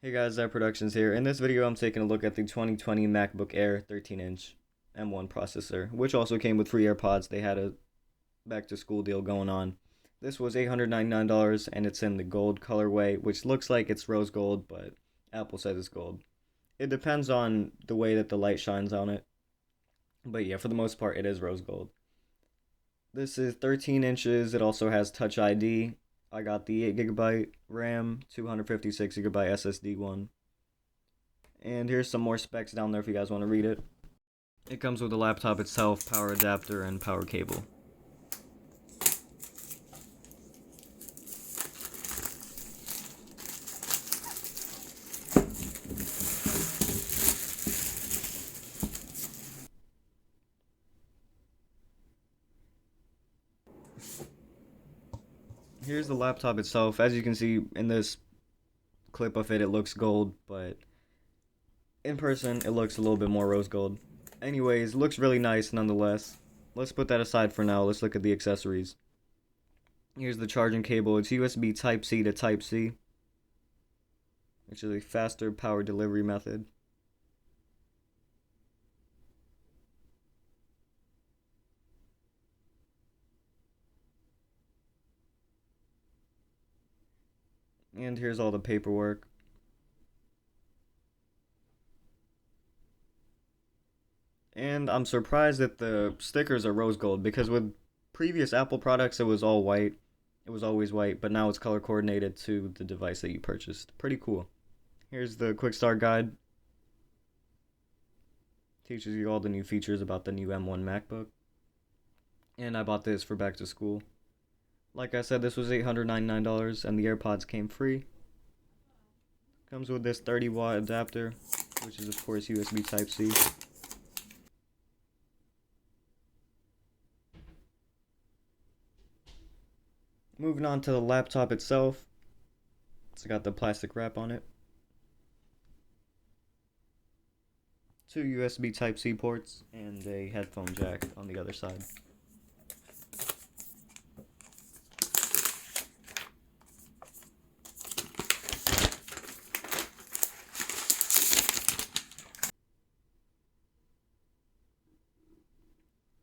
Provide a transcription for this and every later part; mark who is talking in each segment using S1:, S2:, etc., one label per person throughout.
S1: Hey guys, Zap Productions here. In this video, I'm taking a look at the 2020 MacBook Air 13-inch M1 processor, which also came with free AirPods. They had a back-to-school deal going on. This was $899, and it's in the gold colorway, which looks like it's rose gold, but Apple says it's gold. It depends on the way that the light shines on it, but yeah, for the most part, it is rose gold. This is 13 inches. It also has Touch ID. I got the 8 GB RAM, 256 GB SSD one. And here's some more specs down there if you guys want to read it. It comes with the laptop itself, power adapter, and power cable. Here's the laptop itself. As you can see in this clip of it, it looks gold, but in person, it looks a little bit more rose gold. Anyways, looks really nice nonetheless. Let's put that aside for now. Let's look at the accessories. Here's the charging cable. It's USB Type-C to Type-C, which is a faster power delivery method. And here's all the paperwork. And I'm surprised that the stickers are rose gold, because with previous Apple products it was all white. It was always white, but now it's color coordinated to the device that you purchased. Pretty cool. Here's the quick start guide. Teaches you all the new features about the new M1 MacBook. And I bought this for back to school. Like I said, this was $899 and the AirPods came free. Comes with this 30-watt adapter, which is of course USB Type-C. Moving on to the laptop itself. It's got the plastic wrap on it. 2 USB Type-C ports and a headphone jack on the other side.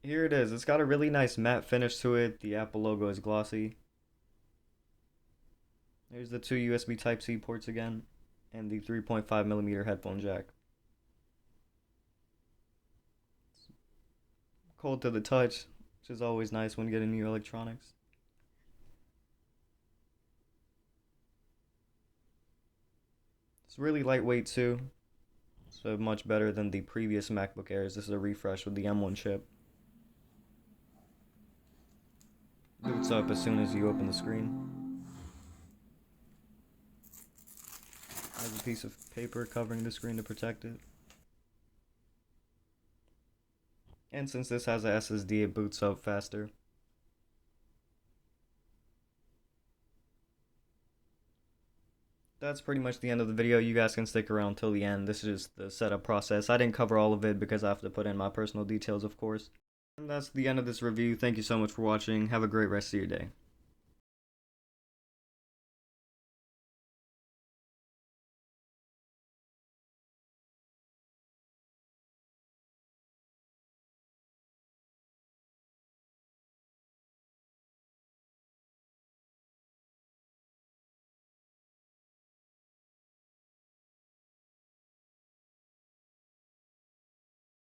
S1: Here it is. It's got a really nice matte finish to it. The Apple logo is glossy. There's the 2 USB Type-C ports again, and the 3.5mm headphone jack. It's cold to the touch, which is always nice when you get new electronics. It's really lightweight too, so much better than the previous MacBook Airs. This is a refresh with the M1 chip. Boots up as soon as you open the screen. Has a piece of paper covering the screen to protect it. And since this has a SSD, it boots up faster. That's pretty much the end of the video. You guys can stick around till the end. This is just the setup process. I didn't cover all of it because I have to put in my personal details, of course. And that's the end of this review. Thank you so much for watching. Have a great rest of your day.